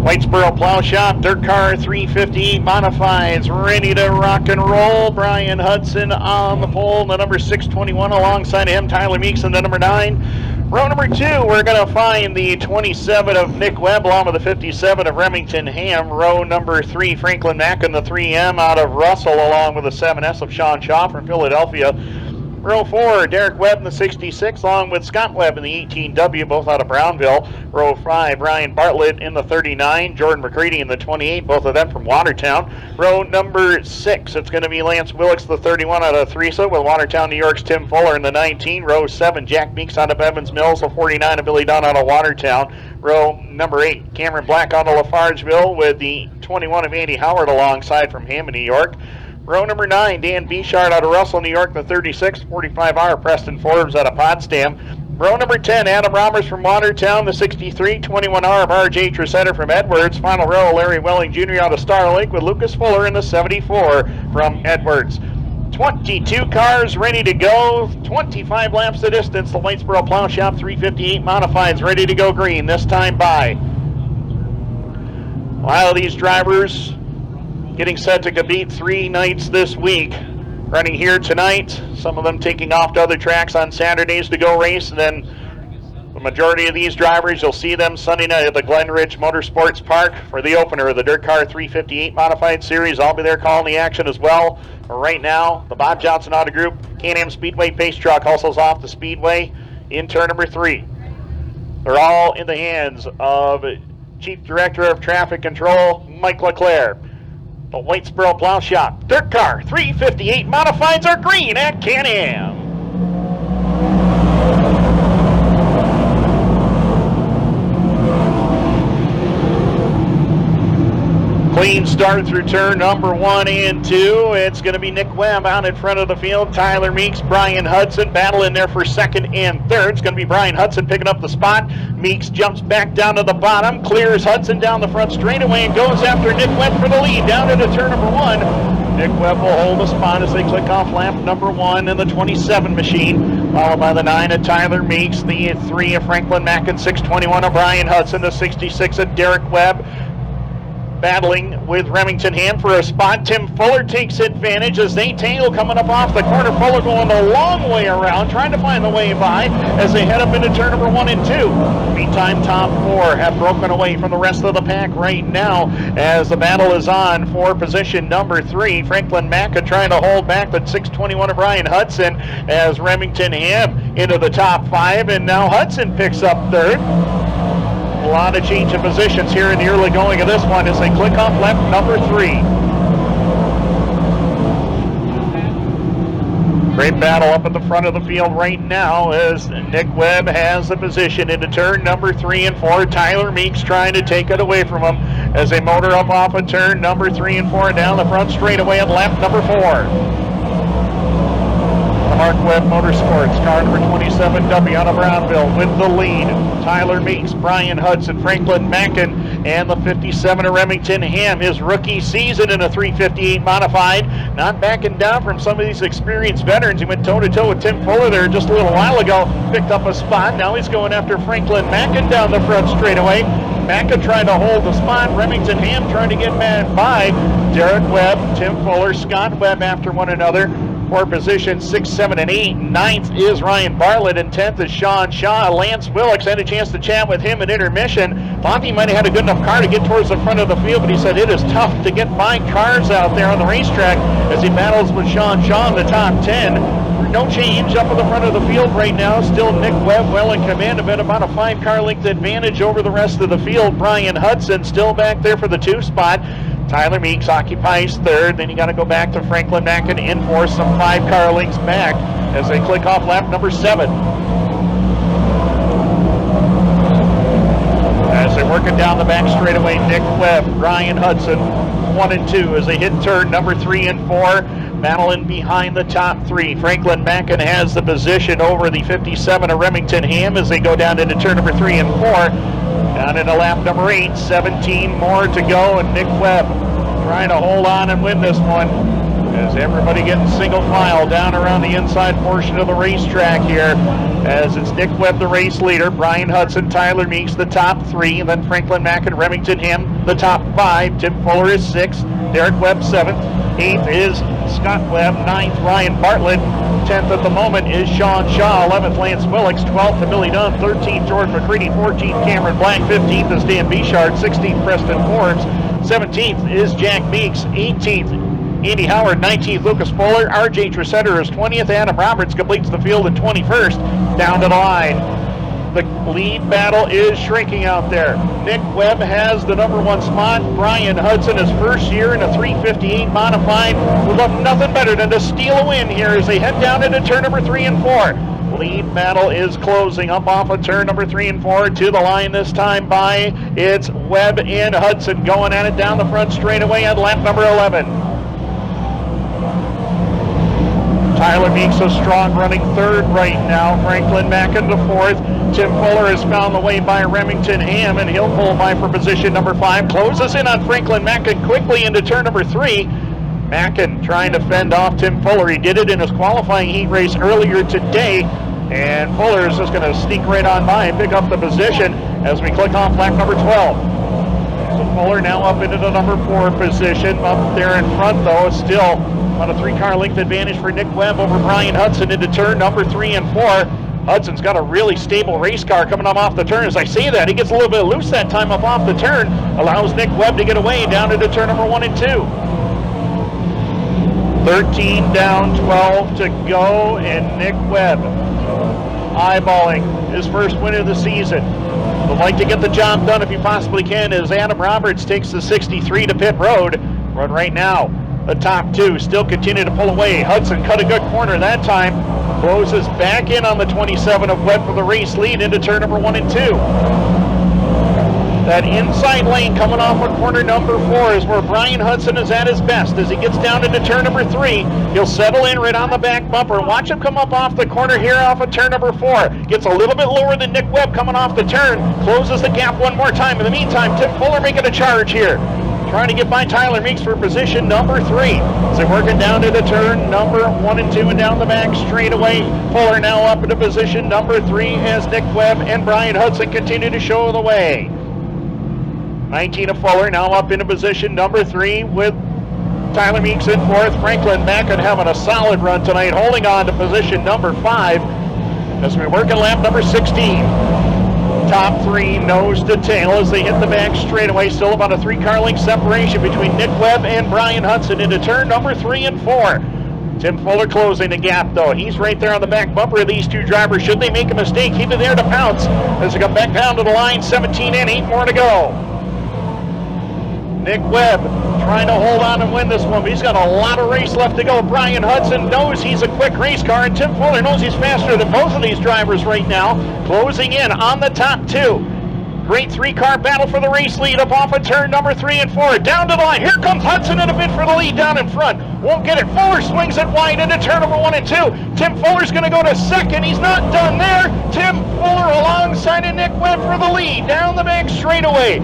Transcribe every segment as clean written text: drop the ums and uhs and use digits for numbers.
Whitesboro Plow Shop, Dirt Car 358 Modifieds, ready to rock and roll. Brian Hudson on the pole, the number 621 alongside him, Tyler Meeks in the number 9. Row number 2, we're going to find the 27 of Nick Webb along with the 57 of Remington Hamm. Row number 3, Franklin Mackin, the 3M out of Russell along with the 7S of Shaun Shaw from Philadelphia. Row 4, Derek Webb in the 66, along with Scott Webb in the 18W, both out of Brownville. Row 5, Ryan Bartlett in the 39, Jordan McCreadie in the 28, both of them from Watertown. Row number 6, it's going to be Lance Willix, the 31 out of Theresa, with Watertown, New York's Tim Fuller in the 19. Row 7, Jack Meeks out of Evans Mills, the 49 of Billy Dunn out of Watertown. Row number 8, Cameron Black out of Lafargeville with the 21 of Andy Howard alongside from Hammond, New York. Row number 9, Dan Beachard out of Russell, New York, the 36, 45R, Preston Forbes out of Potsdam. Row number 10, Adam Roberts from Watertown, the 63, 21R of RJ Tresidder from Edwards. Final row, Larry Welling Jr. out of Star Lake with Lucas Fuller in the 74 from Edwards. 22 cars ready to go, 25 laps the distance. The Whitesboro Plow Shop 358 Modifieds ready to go green, this time by. While these drivers getting set to compete 3 nights this week. Running here tonight, some of them taking off to other tracks on Saturdays to go race, and then the majority of these drivers, you'll see them Sunday night at the Glen Ridge Motorsports Park for the opener of the Dirt Car 358 Modified Series. I'll be there calling the action as well. But right now, the Bob Johnson Auto Group Can-Am Speedway Pace Truck hustles off the Speedway in turn number 3. They're all in the hands of Chief Director of Traffic Control, Mike LeClaire. The Whitesboro Plow Shop Dirt Car 358 Modifieds are green at Can-Am. Clean start through turn number 1 and 2. It's going to be Nick Webb out in front of the field. Tyler Meeks, Brian Hudson battling there for 2nd and 3rd. It's going to be Brian Hudson picking up the spot. Meeks jumps back down to the bottom, clears Hudson down the front straightaway and goes after Nick Webb for the lead down into turn number 1. Nick Webb will hold the spot as they click off lap number 1 in the 27 machine, followed by the 9 of Tyler Meeks, the 3 of Franklin Mackin, 621 of Brian Hudson, the 66 of Derek Webb. Battling with Remington Hamm for a spot. Tim Fuller takes advantage as they tangle coming up off the corner. Fuller going a long way around, trying to find the way by as they head up into turn number 1 and 2. Meantime, top 4 have broken away from the rest of the pack right now as the battle is on for position number 3. Franklin Mackin trying to hold back the 621 of Brian Hudson as Remington Hamm into the top 5, and now Hudson picks up 3rd. A lot of change of positions here in the early going of this one as they click off lap number 3. Great battle up at the front of the field right now as Nick Webb has the position into turn number 3 and 4. Tyler Meeks trying to take it away from him as they motor up off of turn number 3 and 4 down the front straightaway at lap number 4. Mark Webb Motorsports, car number 27W out of Brownville with the lead. Tyler Meeks, Brian Hudson, Franklin Mackin, and the 57 of Remington Hamm. His rookie season in a 358 modified. Not backing down from some of these experienced veterans. He went toe-to-toe with Tim Fuller there just a little while ago. Picked up a spot. Now he's going after Franklin Mackin down the front straightaway. Mackin trying to hold the spot. Remington Hamm trying to get by Derek Webb, Tim Fuller, Scott Webb after one another. For position 6, 7, and 8. 9th is Ryan Bartlett, and 10th is Shaun Shaw. Lance Willix had a chance to chat with him in intermission. Thought he might have had a good enough car to get towards the front of the field, but he said it is tough to get by cars out there on the racetrack as he battles with Shaun Shaw in the top 10. No change up in the front of the field right now. Still Nick Webb well in command, about a 5-car length advantage over the rest of the field. Brian Hudson still back there for the 2 spot. Tyler Meeks occupies 3rd. Then you got to go back to Franklin Mackin in for some 5-car lengths back as they click off lap number 7. As they're working down the back straightaway, Nick Webb, Brian Hudson, 1 and 2 as they hit turn number 3 and 4. Battling behind the top 3. Franklin Mackin has the position over the 57 of Remington Hamm as they go down into turn number 3 and 4. Down into lap number 8, 17 more to go, and Nick Webb trying to hold on and win this one as everybody getting single file down around the inside portion of the racetrack here, as it's Nick Webb, the race leader, Brian Hudson, Tyler Meeks, the top 3, and then Franklin Mackin, Remington Hamm, the top 5. Tim Fuller is 6th, Derek Webb 7th, 8th is Scott Webb, 9th Ryan Bartlett, 10th at the moment is Shaun Shaw, 11th Lance Willix, 12th to Billy Dunn, 13th Jordan McCreadie, 14th Cameron Black, 15th is Dan Beachard, 16th Preston Forbes, 17th is Jack Meeks, 18th Andy Howard, 19th Lucas Fuller, RJ Tresidder is 20th, Adam Roberts completes the field in 21st, down to the line. The lead battle is shrinking out there. Nick Webb has the number 1 spot. Brian Hudson, his first year in a 358 modified, would love nothing better than to steal a win here as they head down into turn number 3 and 4. Lead battle is closing up off of turn number 3 and 4 to the line this time by, it's Webb and Hudson going at it down the front straightaway at lap number 11. Tyler Meeks a strong running 3rd right now. Franklin Mackin the 4th. Tim Fuller has found the way by Remington Hamm, and he'll pull by for position number 5. Closes in on Franklin Mackin quickly into turn number 3. Mackin trying to fend off Tim Fuller. He did it in his qualifying heat race earlier today, and Fuller is just going to sneak right on by and pick up the position as we click off lap number 12. So Fuller now up into the number 4 position. Up there in front, though, is still about a 3-car length advantage for Nick Webb over Brian Hudson into turn number 3 and 4. Hudson's got a really stable race car coming up off the turn. As I say that, he gets a little bit loose that time up off the turn, allows Nick Webb to get away down into turn number 1 and 2. 13 down, 12 to go, and Nick Webb eyeballing his first win of the season. Would like to get the job done if he possibly can, as Adam Roberts takes the 63 to pit road. Run right now. The top 2 still continue to pull away. Hudson cut a good corner that time. Closes back in on the 27 of Webb for the race lead into turn number 1 and 2. That inside lane coming off of corner number 4 is where Brian Hudson is at his best. As he gets down into turn number 3, he'll settle in right on the back bumper. Watch him come up off the corner here off of turn number 4. Gets a little bit lower than Nick Webb coming off the turn. Closes the gap one more time. In the meantime, Tim Fuller making a charge here, trying to get by Tyler Meeks for position number 3. So working down to the turn number 1 and 2 and down the back straightaway. Fuller now up into position number 3 as Nick Webb and Brian Hudson continue to show the way. 19 of Fuller now up into position number 3 with Tyler Meeks in 4th. Franklin Mackin having a solid run tonight, holding on to position number 5 as we work at lap number 16. Top 3 nose to tail as they hit the back straightaway. Still about a 3-car length separation between Nick Webb and Brian Hudson into turn number 3 and 4. Tim Fuller closing the gap, though. He's right there on the back bumper of these 2 drivers. Should they make a mistake, he'd be there to pounce as they come back down to the line. 17 and 8 more to go. Nick Webb trying to hold on and win this one, but he's got a lot of race left to go. Brian Hudson knows he's a quick race car, and Tim Fuller knows he's faster than both of these drivers right now. Closing in on the top 2. Great 3-car battle for the race lead up off of turn number 3 and 4. Down to the line. Here comes Hudson in a bid for the lead down in front. Won't get it. Fuller swings it wide into turn number 1 and 2. Tim Fuller's going to go to second. He's not done there. Tim Fuller alongside of Nick Webb for the lead down the back straightaway.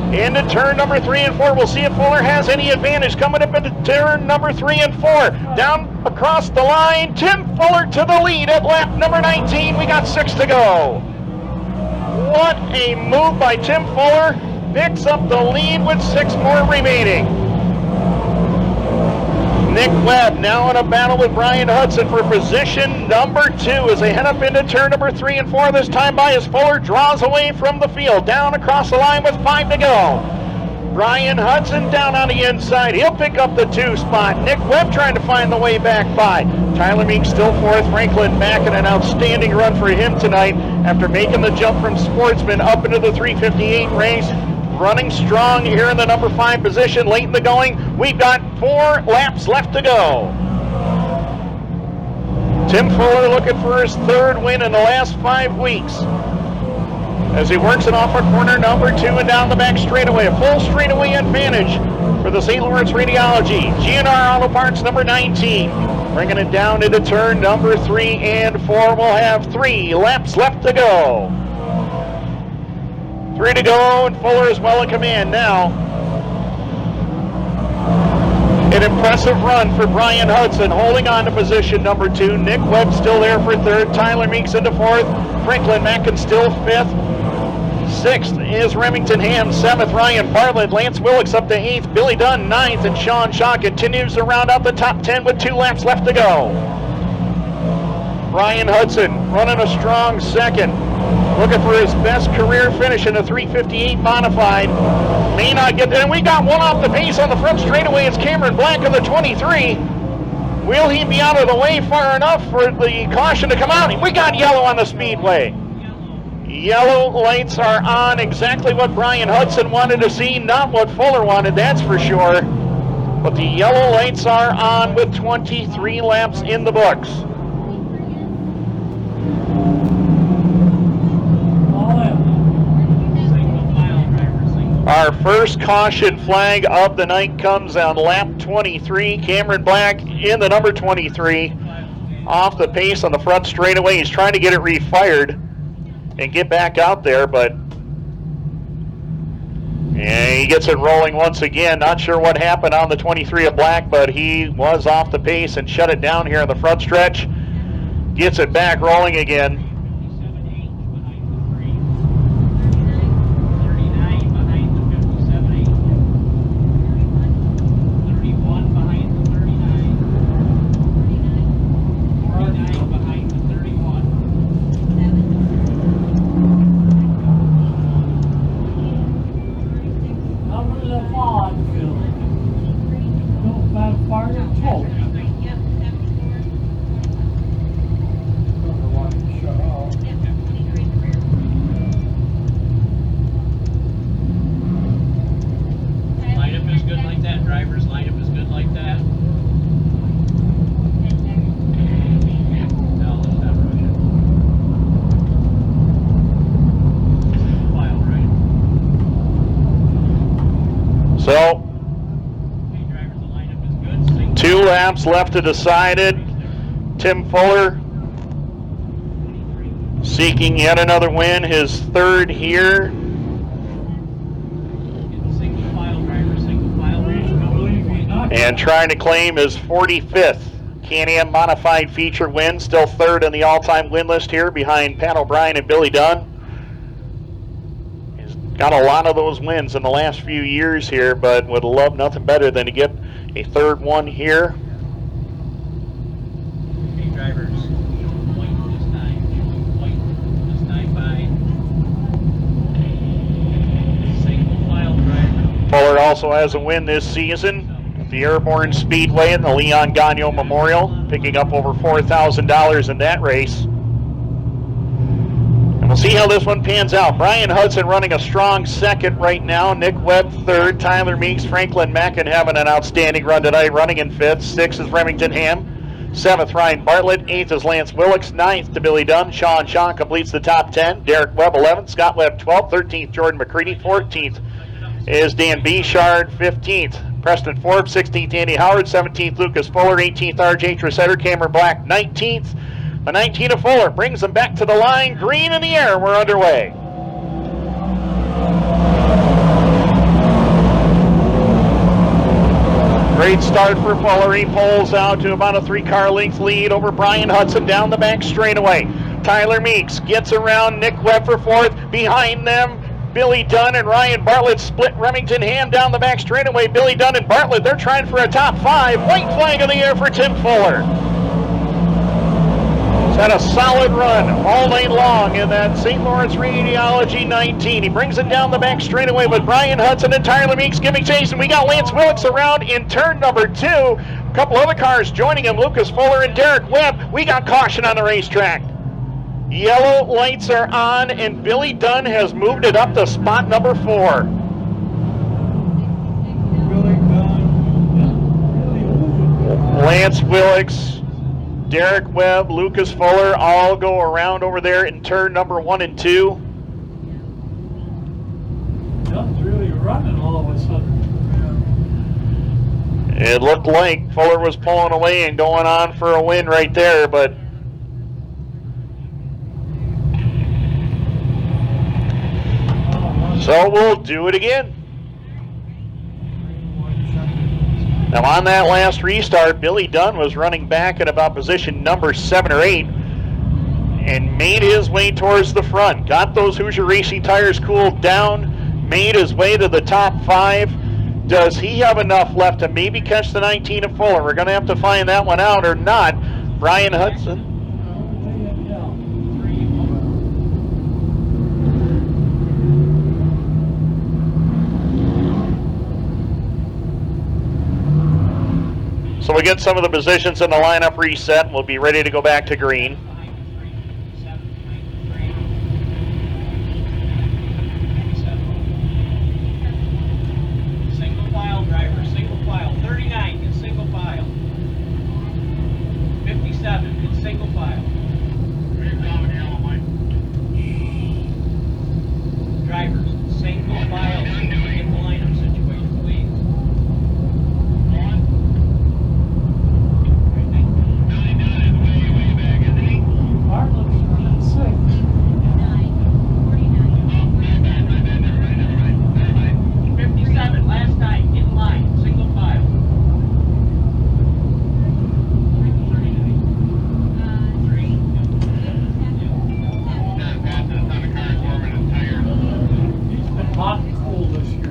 Into turn number 3 and 4. We'll see if Fuller has any advantage coming up into turn number 3 and 4. Down across the line, Tim Fuller to the lead at lap number 19. We got 6 to go. What a move by Tim Fuller. Picks up the lead with 6 more remaining. Nick Webb now in a battle with Brian Hudson for position number 2 as they head up into turn number 3 and 4 this time by as Fuller draws away from the field. Down across the line with 5 to go. Brian Hudson down on the inside. He'll pick up the 2 spot. Nick Webb trying to find the way back by. Tyler Meeks still 4th. Franklin Mackin, an outstanding run for him tonight after making the jump from Sportsman up into the 358 race. Running strong here in the number 5 position late in the going. We've got 4 laps left to go. Tim Fuller looking for his 3rd win in the last 5 weeks as he works it off of corner number 2 and down the back straightaway. A full straightaway advantage for the St. Lawrence Radiology. GNR Auto Parts number 19. Bringing it down into turn number 3 and 4. We'll have 3 laps left to go. 3 to go, and Fuller is well in command now. An impressive run for Brian Hudson, holding on to position number 2. Nick Webb still there for 3rd. Tyler Meeks into 4th. Franklin Mackin still 5th. 6th is Remington Hamm. 7th, Ryan Bartlett. Lance Willix up to 8th. Billy Dunn 9th. And Shaun Shaw continues to round out the top 10 with 2 laps left to go. Brian Hudson running a strong 2nd. Looking for his best career finish in a 358 modified. May not get there. And we got one off the pace on the front straightaway. It's Cameron Black of the 23. Will he be out of the way far enough for the caution to come out? We got yellow on the Speedway. Yellow lights are on, exactly what Brian Hudson wanted to see, not what Fuller wanted, that's for sure. But the yellow lights are on with 23 laps in the books. Our first caution flag of the night comes on lap 23. Cameron Black in the number 23. Off the pace on the front straightaway. He's trying to get it refired and get back out there, but yeah, he gets it rolling once again. Not sure what happened on the 23 of Black, but he was off the pace and shut it down here on the front stretch. Gets it back rolling again. So, 2 laps left to decide it. Tim Fuller seeking yet another win, his 3rd here. And trying to claim his 45th Can-Am Modified Feature win. Still 3rd in the all-time win list here behind Pat O'Brien and Billy Dunn. Got a lot of those wins in the last few years here, but would love nothing better than to get a 3rd one here. Hey drivers, white this time by single file driver. Fuller also has a win this season at the Airborne Speedway in the Leon Gagnon Memorial, picking up over $4,000 in that race. We'll see how this one pans out. Brian Hudson running a strong 2nd right now. Nick Webb 3rd. Tyler Meeks, Franklin Mackin having an outstanding run tonight, running in 5th. 6th is Remington Hamm. 7th, Ryan Bartlett. 8th is Lance Willix. 9th to Billy Dunn. Shaun Shaw completes the top 10. Derek Webb 11th. Scott Webb 12th. 13th, Jordan McCreadie. 14th is Dan Beachard. 15th, Preston Forbes. 16th, Andy Howard. 17th, Lucas Fuller. 18th, RJ Tresidder. Cameron Black 19th. The 19 of Fuller brings them back to the line. Green in the air. We're underway. Great start for Fuller. He pulls out to about a 3-car length lead over Brian Hudson down the back straightaway. Tyler Meeks gets around Nick Webb for 4th. Behind them, Billy Dunn and Ryan Bartlett split Remington Hamm down the back straightaway. Billy Dunn and Bartlett, they're trying for a top 5. White flag in the air for Tim Fuller. Had a solid run all night long in that St. Lawrence Radiology 19. He brings it down the back straightaway with Brian Hudson and Tyler Meeks giving chase, and we got Lance Willix around in turn number 2. A couple other cars joining him, Lucas Fuller and Derek Webb. We got caution on the racetrack. Yellow lights are on, and Billy Dunn has moved it up to spot number 4. Lance Willix, Derek Webb, Lucas Fuller all go around over there in turn number 1 and 2. Dunn's really running all of a sudden. It looked like Fuller was pulling away and going on for a win right there, but so we'll do it again. Now on that last restart, Billy Dunn was running back at about position number 7 or 8 and made his way towards the front. Got those Hoosier Racing tires cooled down, made his way to the top 5. Does he have enough left to maybe catch the 19 at Fuller? We're going to have to find that one out or not. Brian Hudson. So we get some of the positions in the lineup reset, and we'll be ready to go back to green. Single file driver, single file. 39, get single file. 57, get single file. Drivers, single file. Get the lineup situation, please. Bartlett's running 6. 57, last time, get in line, single file. He's been hot and cold this year.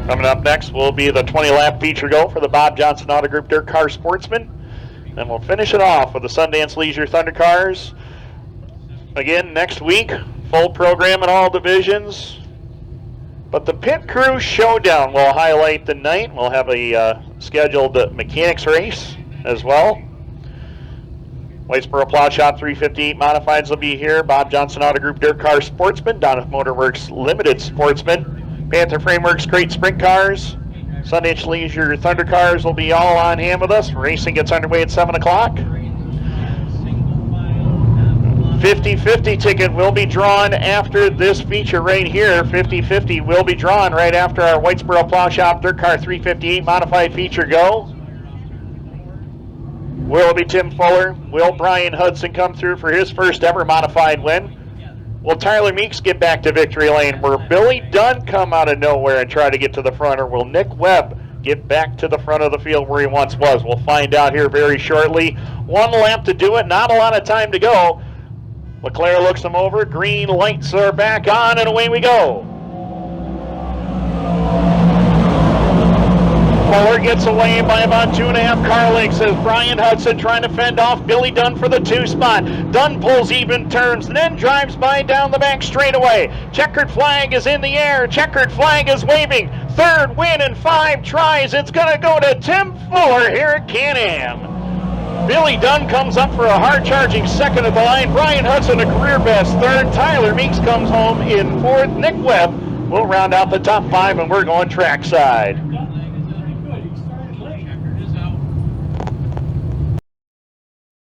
Coming up next will be the 20-lap feature go for the Bob Johnson Auto Group Dirt Car Sportsman. And we'll finish it off with the Sundance Leisure Thunder Cars. Again, next week, full program in all divisions. But the Pit Crew Showdown will highlight the night. We'll have a scheduled mechanics race as well. Whitesboro Plow Shop 358 Modifieds will be here. Bob Johnson Auto Group Dirt Car Sportsman. Donoff Motorworks Limited Sportsman. Panther Frameworks Great Sprint Cars. Sundance Leisure Thunder Cars will be all on hand with us. Racing gets underway at 7 o'clock. 50-50 ticket will be drawn after this feature right here. 50-50 will be drawn right after our Whitesboro Plow Shop Dirt Car 358 Modified feature go. Will it be Tim Fuller? Will Brian Hudson come through for his first ever modified win? Will Tyler Meeks get back to victory lane? Will Billy Dunn come out of nowhere and try to get to the front? Or will Nick Webb get back to the front of the field where he once was? We'll find out here very shortly. 1 lap to do it, not a lot of time to go. LeClaire looks them over. Green lights are back on, and away we go. Fuller gets away by about 2.5 car lengths as Brian Hudson trying to fend off Billy Dunn for the 2 spot. Dunn pulls even turns and then drives by down the back straightaway. Checkered flag is in the air. Checkered flag is waving. 3rd win in 5 tries. It's going to go to Tim Fuller here at Can-Am. Billy Dunn comes up for a hard-charging 2nd at the line. Brian Hudson a career best 3rd. Tyler Meeks comes home in 4th. Nick Webb will round out the top 5, and we're going trackside.